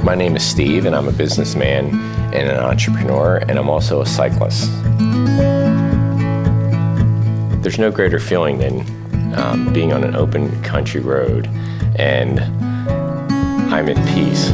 My name is Steve, and I'm a businessman and an entrepreneur, and I'm also a cyclist. There's no greater feeling than being on an open country road, and I'm at peace.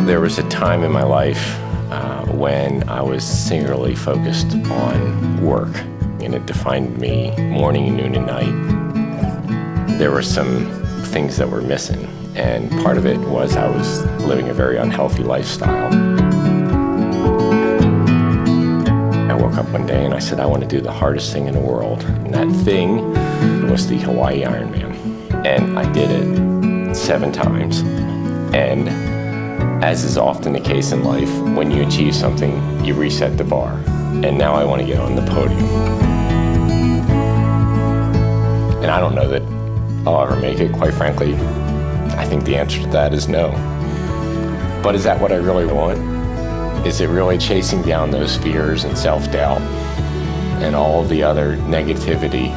There was a time in my life when I was singularly focused on work, and it defined me morning, noon, and night. There were some things that were missing, and part of it was I was living a very unhealthy lifestyle. I woke up one day and I said, I want to do the hardest thing in the world, and that thing was the Hawaii Ironman. And I did it 7 times, and as is often the case in life, when you achieve something, you reset the bar. And now I want to get on the podium. And I don't know that I'll ever make it, quite frankly. I think the answer to that is no. But is that what I really want? Is it really chasing down those fears and self-doubt and all the other negativity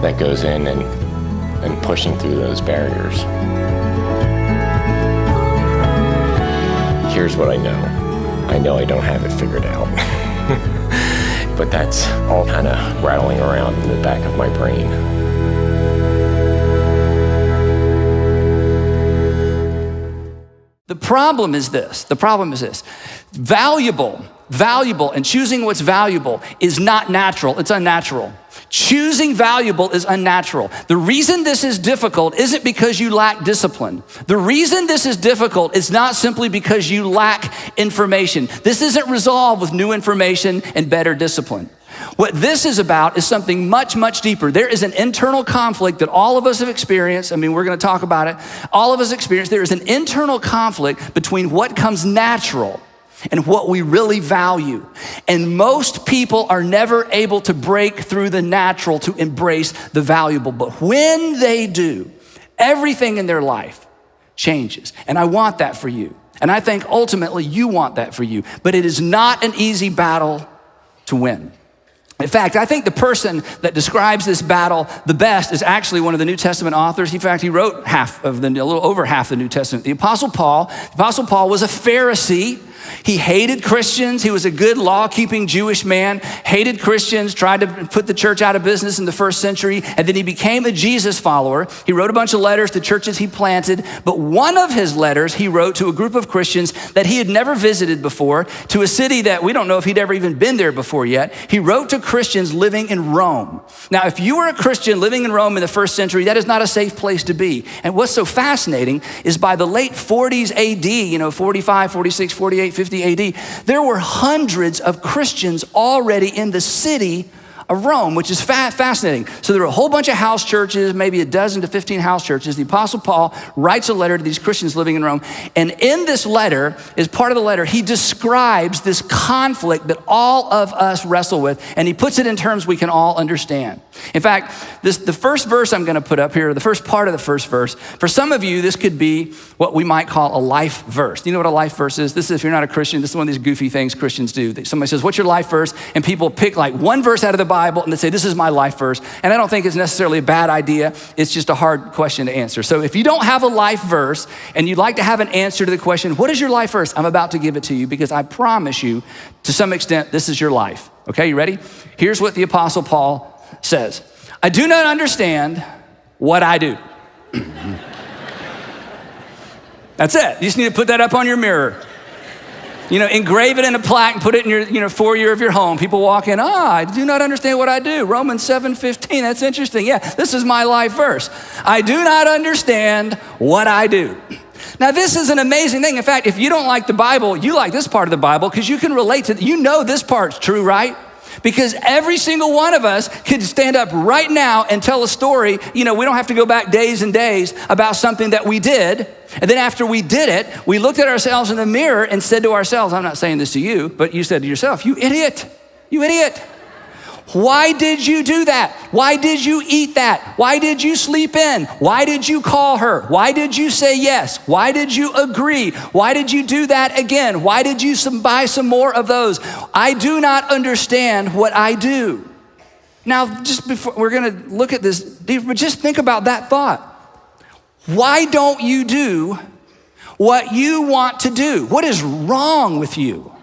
that goes in and pushing through those barriers? Here's what I know. I know I don't have it figured out. But that's all kind of rattling around in the back of my brain. The problem is this. Valuable, and choosing what's valuable is not natural, it's unnatural. Choosing valuable is unnatural. The reason this is difficult isn't because you lack discipline. The reason this is difficult is not simply because you lack information. This isn't resolved with new information and better discipline. What this is about is something much, much deeper. There is an internal conflict that all of us have experienced. I mean, we're going to talk about it. All of us experience. There is an internal conflict between what comes natural and what we really value. And most people are never able to break through the natural to embrace the valuable. But when they do, everything in their life changes. And I want that for you. And I think ultimately you want that for you. But it is not an easy battle to win. In fact, I think the person that describes this battle the best is actually one of the New Testament authors. In fact, he wrote a little over half the New Testament. The Apostle Paul. The Apostle Paul was a Pharisee. He hated Christians. He was a good law-keeping Jewish man, hated Christians, tried to put the church out of business in the first century, and then he became a Jesus follower. He wrote a bunch of letters to churches he planted, but one of his letters he wrote to a group of Christians that he had never visited before, to a city that we don't know if he'd ever even been there before yet. He wrote to Christians living in Rome. Now, if you were a Christian living in Rome in the first century, that is not a safe place to be. And what's so fascinating is by the late 40s AD, 45, 46, 48, 50 AD, there were hundreds of Christians already in the city of Rome, which is fascinating. So there were a whole bunch of house churches, maybe a dozen to 15 house churches. The Apostle Paul writes a letter to these Christians living in Rome. And in this letter, as part of the letter, he describes this conflict that all of us wrestle with, and he puts it in terms we can all understand. In fact, the first verse I'm gonna put up here, the first part of the first verse, for some of you, this could be what we might call a life verse. Do you know what a life verse is? This is, if you're not a Christian, this is one of these goofy things Christians do. Somebody says, what's your life verse? And people pick like one verse out of the Bible and they say, this is my life verse. And I don't think it's necessarily a bad idea. It's just a hard question to answer. So if you don't have a life verse and you'd like to have an answer to the question, what is your life verse? I'm about to give it to you because I promise you, to some extent, this is your life. Okay, you ready? Here's what the Apostle Paul says. I do not understand what I do. That's it. You just need to put that up on your mirror. Engrave it in a plaque and put it in your foyer of your home. People walk in, I do not understand what I do. Romans 7:15, that's interesting. Yeah, this is my life verse. I do not understand what I do. Now, this is an amazing thing. In fact, if you don't like the Bible, you like this part of the Bible because you can relate to, this part's true, right? Because every single one of us could stand up right now and tell a story. We don't have to go back days and days about something that we did. And then after we did it, we looked at ourselves in the mirror and said to ourselves, I'm not saying this to you, but you said to yourself, you idiot. Why did you do that? Why did you eat that? Why did you sleep in? Why did you call her? Why did you say yes? Why did you agree? Why did you do that again? Why did you buy some more of those? I do not understand what I do. Now, just before we're gonna look at this deeper, but just think about that thought. Why don't you do what you want to do? What is wrong with you?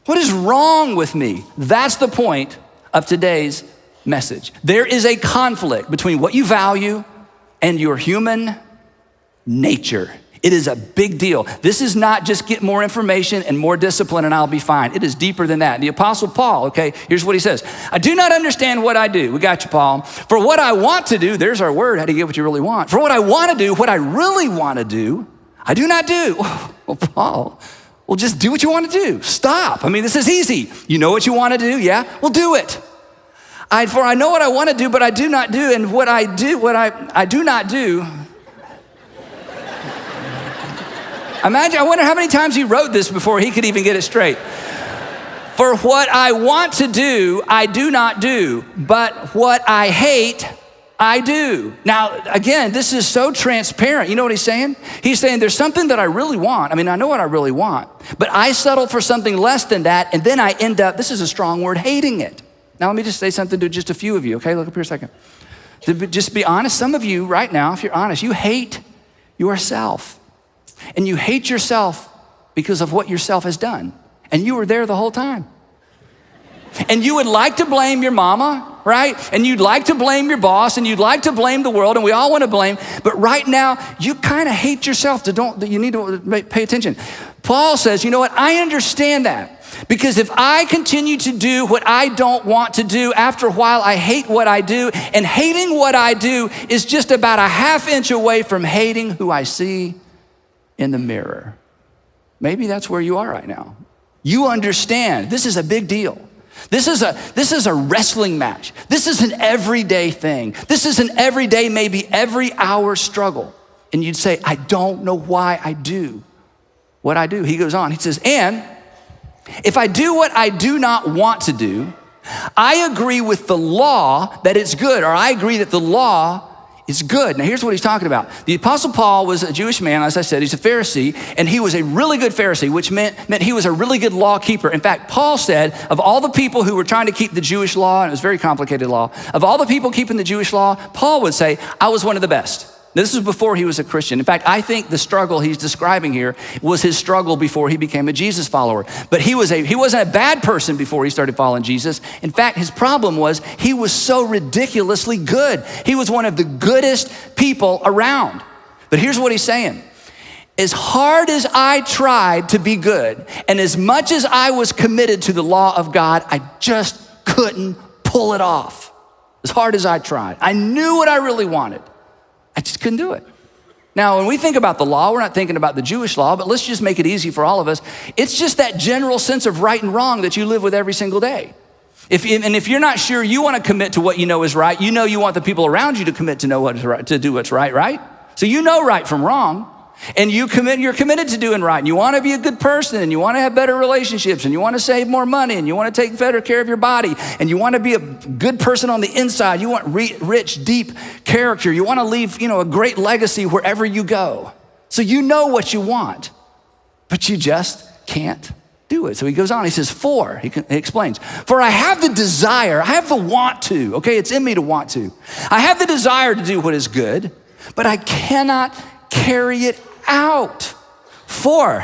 What is wrong with me? That's the point of today's message. There is a conflict between what you value and your human nature. It is a big deal. This is not just get more information and more discipline and I'll be fine. It is deeper than that. The Apostle Paul, okay, here's what he says. I do not understand what I do. We got you, Paul. For what I want to do, there's our word, how to get what you really want. For what I want to do, what I really want to do, I do not do. Well, Paul, well, just do what you want to do. Stop. I mean, this is easy. You know what you want to do, yeah? Well, do it. For I know what I want to do, but I do not do, and what I do not do. Imagine, I wonder how many times he wrote this before he could even get it straight. For what I want to do, I do not do, but what I hate, I do. Now, again, this is so transparent. You know what he's saying? He's saying there's something that I really want. I mean, I know what I really want, but I settle for something less than that, and then I end up, this is a strong word, hating it. Now, let me just say something to just a few of you, okay? Look up here a second. Just be honest, some of you right now, if you're honest, you hate yourself. And you hate yourself because of what yourself has done. And you were there the whole time. And you would like to blame your mama, right? And you'd like to blame your boss, and you'd like to blame the world, and we all want to blame. But right now, you kind of hate yourself. You need to pay attention. Paul says, you know what? I understand that. Because if I continue to do what I don't want to do, after a while, I hate what I do. And hating what I do is just about a half inch away from hating who I see in the mirror. Maybe that's where you are right now. You understand this is a big deal. This is a wrestling match. This is an everyday thing. This is an everyday, maybe every hour struggle. And you'd say, I don't know why I do what I do. He goes on, he says, and if I do what I do not want to do, I agree with the law that it's good, or I agree that the law is good. Now here's what he's talking about. The Apostle Paul was a Jewish man, as I said, he's a Pharisee, and he was a really good Pharisee, which meant he was a really good law keeper. In fact, Paul said, of all the people who were trying to keep the Jewish law, and it was a very complicated law, of all the people keeping the Jewish law, Paul would say, I was one of the best. This was before he was a Christian. In fact, I think the struggle he's describing here was his struggle before he became a Jesus follower. But he wasn't a bad person before he started following Jesus. In fact, his problem was he was so ridiculously good. He was one of the goodest people around. But here's what he's saying. As hard as I tried to be good, and as much as I was committed to the law of God, I just couldn't pull it off. As hard as I tried. I knew what I really wanted. I just couldn't do it. Now, when we think about the law, we're not thinking about the Jewish law, but let's just make it easy for all of us. It's just that general sense of right and wrong that you live with every single day. If you're not sure you want to commit to what you know is right, you know you want the people around you to commit to know what is right, to do what's right, right? So you know right from wrong. And you're committed to doing right, and you want to be a good person, and you want to have better relationships, and you want to save more money, and you want to take better care of your body, and you want to be a good person on the inside. You want rich, deep character. You want to leave, a great legacy wherever you go. So you know what you want, but you just can't do it. So he goes on, he says, he explains, for I have the desire, I have the want to, okay? It's in me to want to. I have the desire to do what is good, but I cannot carry it out.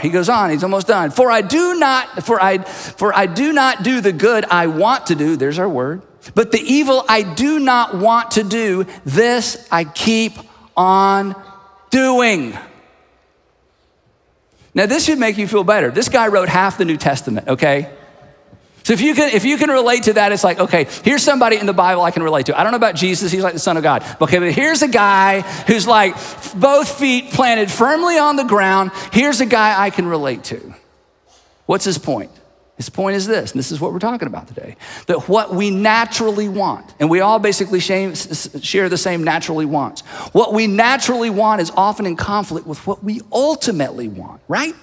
He goes on, he's almost done. For I do not do the good I want to do, there's our word, but the evil I do not want to do, this I keep on doing. Now this should make you feel better. This guy wrote half the New Testament, okay? So if you can relate to that, it's like, okay, here's somebody in the Bible I can relate to. I don't know about Jesus, he's like the Son of God. Okay, but here's a guy who's like both feet planted firmly on the ground. Here's a guy I can relate to. What's his point? His point is this, and this is what we're talking about today, that what we naturally want, and we all basically share the same naturally wants. What we naturally want is often in conflict with what we ultimately want, right?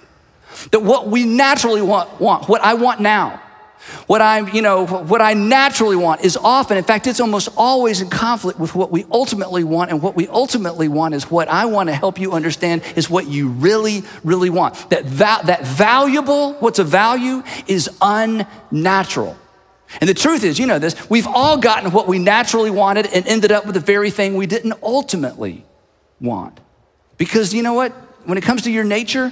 That what we naturally want, what I want now, what I naturally want is often, in fact, it's almost always in conflict with what we ultimately want. And what we ultimately want is what I want to help you understand is what you really, really want. That valuable, what's a value is unnatural. And the truth is, this, we've all gotten what we naturally wanted and ended up with the very thing we didn't ultimately want. Because you know what? When it comes to your nature,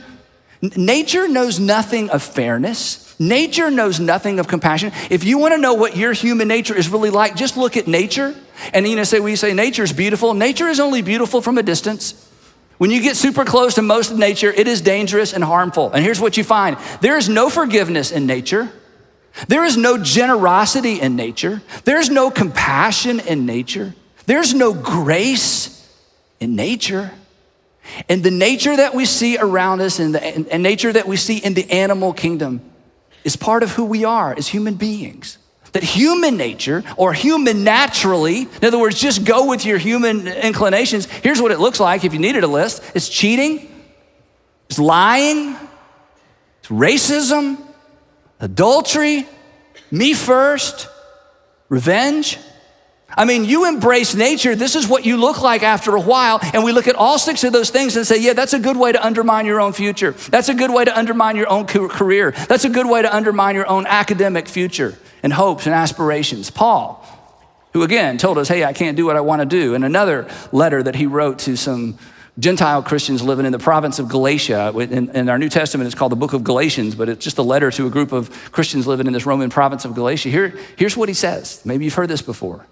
nature knows nothing of fairness. Nature knows nothing of compassion. If you want to know what your human nature is really like, just look at nature. And you say nature is beautiful. Nature is only beautiful from a distance. When you get super close to most of nature, it is dangerous and harmful. And here's what you find. There is no forgiveness in nature. There is no generosity in nature. There's no compassion in nature. There's no grace in nature. And the nature that we see around us and nature that we see in the animal kingdom is part of who we are as human beings. That human nature, or human naturally, in other words, just go with your human inclinations. Here's what it looks like if you needed a list. It's cheating, it's lying, it's racism, adultery, me first, revenge. I mean, you embrace nature. This is what you look like after a while. And we look at all 6 of those things and say, yeah, that's a good way to undermine your own future. That's a good way to undermine your own career. That's a good way to undermine your own academic future and hopes and aspirations. Paul, who again told us, hey, I can't do what I want to do. In another letter that he wrote to some Gentile Christians living in the province of Galatia. In our New Testament, it's called the book of Galatians, but it's just a letter to a group of Christians living in this Roman province of Galatia. Here's what he says. Maybe you've heard this before.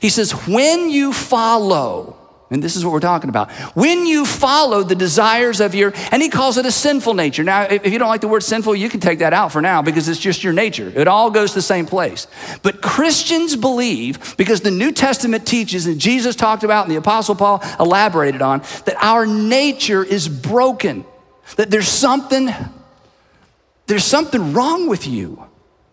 He says, when you follow, and this is what we're talking about, when you follow the desires of and he calls it a sinful nature. Now, if you don't like the word sinful, you can take that out for now because it's just your nature. It all goes to the same place. But Christians believe, because the New Testament teaches, and Jesus talked about, and the Apostle Paul elaborated on, that our nature is broken, that there's something wrong with you.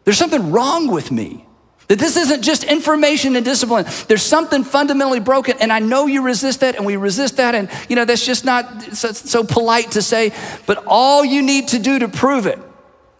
There's something wrong with me. That this isn't just information and discipline. There's something fundamentally broken, and I know you resist that, and we resist that, and that's just not so polite to say, but all you need to do to prove it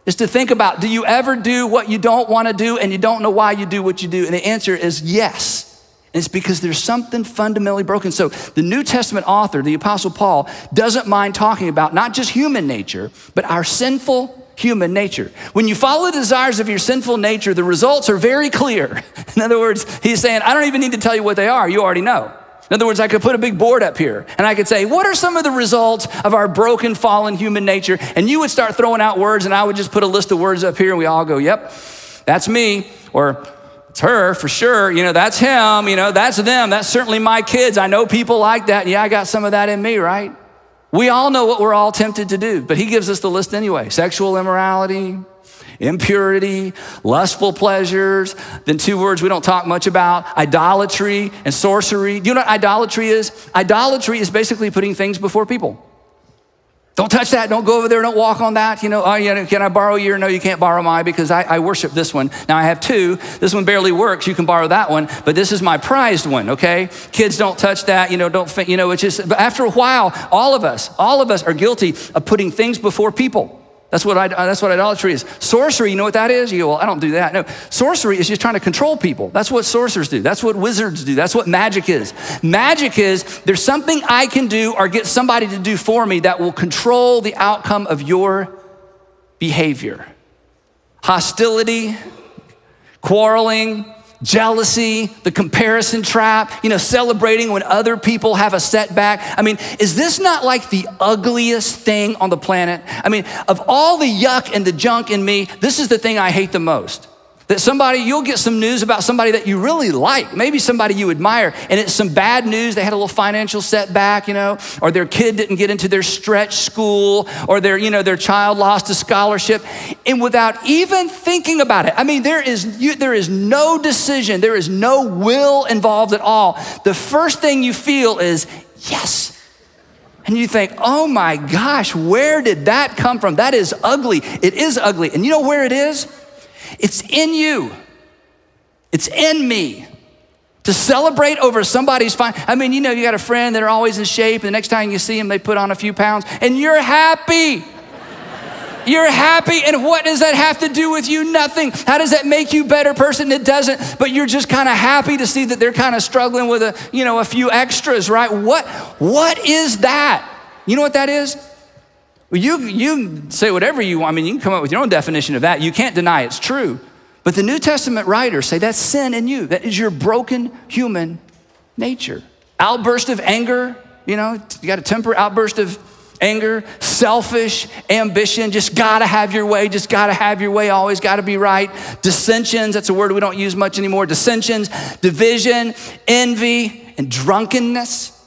is to think about, do you ever do what you don't want to do, and you don't know why you do what you do? And the answer is yes. And it's because there's something fundamentally broken. So the New Testament author, the Apostle Paul, doesn't mind talking about not just human nature, but our sinful human nature. When you follow the desires of your sinful nature, the results are very clear. In other words, he's saying, I don't even need to tell you what they are. You already know. In other words, I could put a big board up here and I could say, what are some of the results of our broken, fallen human nature? And you would start throwing out words and I would just put a list of words up here and we all go, yep, that's me. Or it's her for sure. That's him. That's them. That's certainly my kids. I know people like that. Yeah, I got some of that in me, right? We all know what we're all tempted to do, but he gives us the list anyway. Sexual immorality, impurity, lustful pleasures. Then 2 words we don't talk much about, idolatry and sorcery. Do you know what idolatry is? Idolatry is basically putting things before people. Don't touch that, don't go over there, don't walk on that. Can I borrow your? No, you can't borrow mine because I worship this one. Now I have 2, this one barely works, you can borrow that one, but this is my prized one, okay? Kids, don't touch that, it's just, but after a while, all of us are guilty of putting things before people. That's what idolatry is. Sorcery, you know what that is? You go, well, I don't do that. No, sorcery is just trying to control people. That's what sorcerers do. That's what wizards do. That's what magic is. Magic is there's something I can do or get somebody to do for me that will control the outcome of your behavior. Hostility, quarreling, jealousy, the comparison trap, celebrating when other people have a setback. I mean, is this not like the ugliest thing on the planet? I mean, of all the yuck and the junk in me, this is the thing I hate the most. That you'll get some news about somebody that you really like, maybe somebody you admire, and it's some bad news. They had a little financial setback, or their kid didn't get into their stretch school, or their child lost a scholarship. And without even thinking about it, I mean, there is no decision, there is no will involved at all. The first thing you feel is, yes. And you think, oh my gosh, where did that come from? That is ugly. It is ugly. And you know where it is? It's in you. It's in me. To celebrate over somebody's fine. I mean, you got a friend that are always in shape, and the next time you see them, they put on a few pounds, and you're happy. You're happy, and what does that have to do with you? Nothing. How does that make you a better person? It doesn't, but you're just kind of happy to see that they're kind of struggling with a few extras, right? What is that? You know what that is? Well, you say whatever you want. I mean, you can come up with your own definition of that. You can't deny it's true. But the New Testament writers say that's sin in you. That is your broken human nature. Outburst of anger, You got a temper, outburst of anger, selfish ambition, just gotta have your way, always gotta be right. Dissensions, that's a word we don't use much anymore. Dissensions, division, envy, and drunkenness.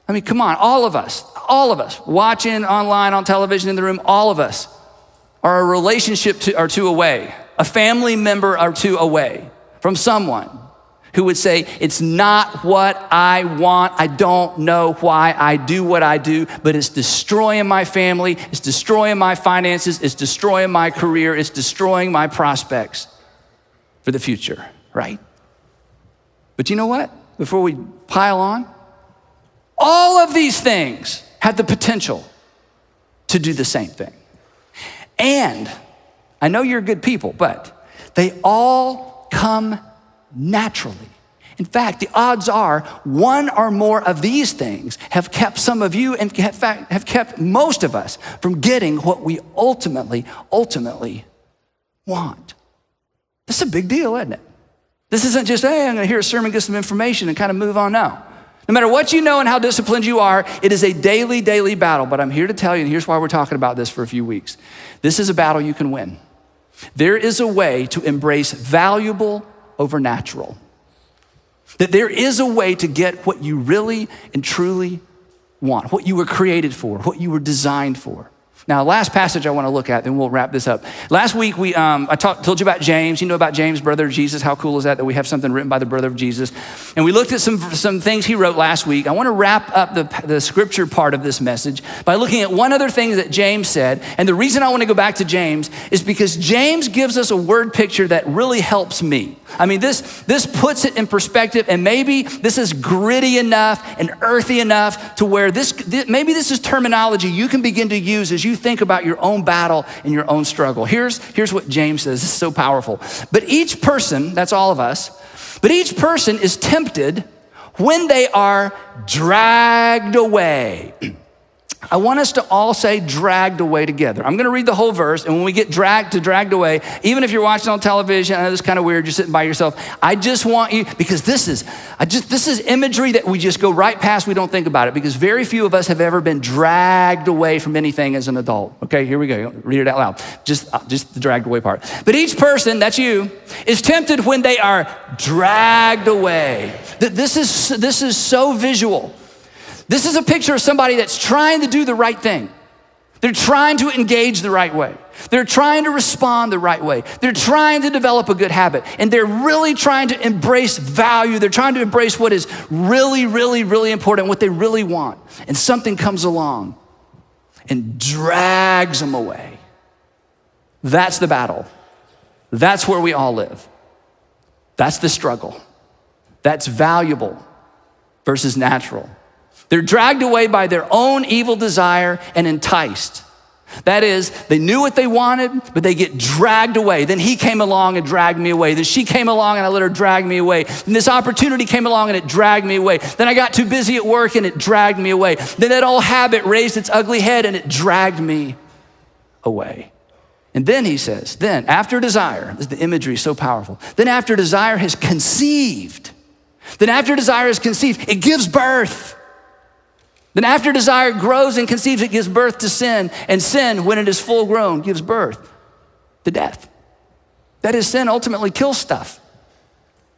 I mean, come on, all of us, watching online, on television, in the room, all of us are a relationship or two away, a family member or two away from someone who would say, it's not what I want. I don't know why I do what I do, but it's destroying my family. It's destroying my finances. It's destroying my career. It's destroying my prospects for the future, right? But you know what? Before we pile on, all of these things have the potential to do the same thing. And I know you're good people, but they all come naturally. In fact, the odds are one or more of these things have kept some of you, and in fact, have kept most of us from getting what we ultimately want. This is a big deal, isn't it? This isn't just, hey, I'm gonna hear a sermon, get some information, and kind of move on now. No matter what you know and how disciplined you are, it is a daily battle. But I'm here to tell you, and here's why we're talking about this for a few weeks. This is a battle you can win. There is a way to embrace valuable over natural. That there is a way to get what you really and truly want, what you were created for, what you were designed for. Now, last passage I want to look at, then we'll wrap this up. Last week, I told you about James. You know about James, brother of Jesus. How cool is that we have something written by the brother of Jesus? And we looked at some things he wrote last week. I want to wrap up the scripture part of this message by looking at one other thing that James said. And the reason I want to go back to James is because James gives us a word picture that really helps me. I mean, this puts it in perspective, and maybe this is gritty enough and earthy enough to where maybe this is terminology you can begin to use as you think about your own battle and your own struggle. Here's what James says. This is so powerful. But each person, that's all of us, but each person is tempted when they are dragged away. I want us to all say dragged away together. I'm gonna read the whole verse, and when we get dragged away, even if you're watching on television, I know this is kind of weird, you're sitting by yourself, I just want you, because this is imagery that we just go right past, we don't think about it, because very few of us have ever been dragged away from anything as an adult. Okay, here we go, read it out loud, just the dragged away part. But each person, that's you, is tempted when they are dragged away. This is so visual. This is a picture of somebody that's trying to do the right thing. They're trying to engage the right way. They're trying to respond the right way. They're trying to develop a good habit. And they're really trying to embrace value. They're trying to embrace what is really, really, really important, what they really want. And something comes along and drags them away. That's the battle. That's where we all live. That's the struggle. That's valuable versus natural. They're dragged away by their own evil desire and enticed. That is, they knew what they wanted, but they get dragged away. Then he came along and dragged me away. Then she came along and I let her drag me away. Then this opportunity came along and it dragged me away. Then I got too busy at work and it dragged me away. Then that old habit raised its ugly head and it dragged me away. And then he says, then after desire, the imagery is so powerful. Then after desire has conceived, it gives birth. Then after desire grows and conceives, it gives birth to sin. And sin, when it is full grown, gives birth to death. That is, sin ultimately kills stuff.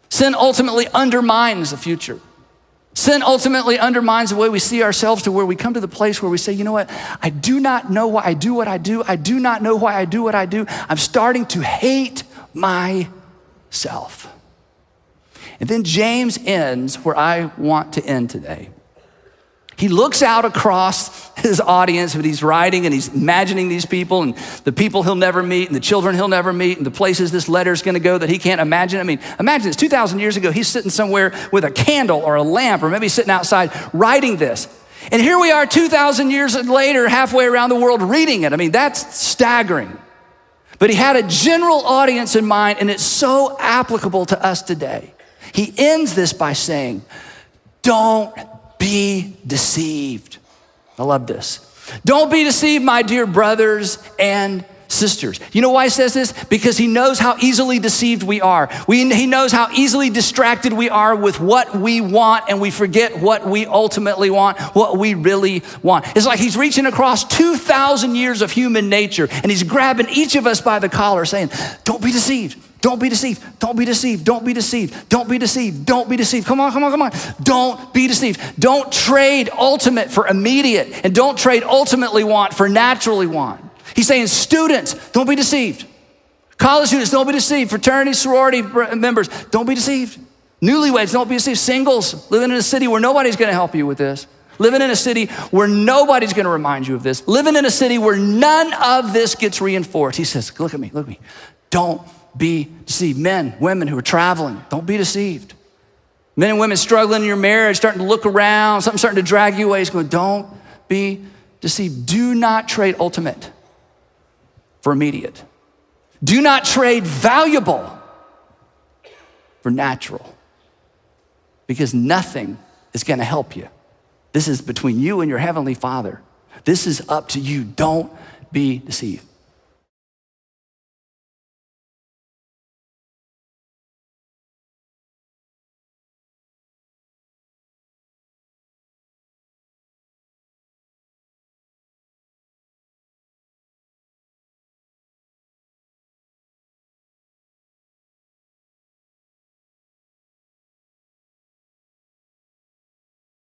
Sin ultimately undermines the future. Sin ultimately undermines the way we see ourselves, to where we come to the place where we say, you know what? I do not know why I do what I do. I do not know why I do what I do. I'm starting to hate myself. And then James ends where I want to end today. He looks out across his audience, but he's writing and he's imagining these people and the people he'll never meet and the children he'll never meet and the places this letter's gonna go that he can't imagine. I mean, imagine this, 2,000 years ago, he's sitting somewhere with a candle or a lamp, or maybe sitting outside writing this. And here we are 2,000 years later, halfway around the world reading it. I mean, that's staggering. But he had a general audience in mind, and it's so applicable to us today. He ends this by saying, don't be deceived. I love this. Don't be deceived, my dear brothers and sisters. You know why he says this? Because he knows how easily deceived we are. He knows how easily distracted we are with what we want, and we forget what we ultimately want, what we really want. It's like he's reaching across 2,000 years of human nature, and he's grabbing each of us by the collar saying, don't be deceived. Don't be deceived. Don't be deceived. Don't be deceived. Don't be deceived. Don't be deceived. Come on, come on, come on. Don't be deceived. Don't trade ultimate for immediate, and don't trade ultimately want for naturally want. He's saying, students, don't be deceived. College students, don't be deceived. Fraternity, sorority members, don't be deceived. Newlyweds, don't be deceived. Singles, living in a city where nobody's gonna help you with this. Living in a city where nobody's gonna remind you of this. Living in a city where none of this gets reinforced. He says, look at me, look at me. Don't be deceived. Men, women who are traveling, don't be deceived. Men and women struggling in your marriage, starting to look around, something starting to drag you away. He's going, don't be deceived. Do not trade ultimate for immediate. Do not trade valuable for natural, because nothing is gonna help you. This is between you and your Heavenly Father. This is up to you. Don't be deceived.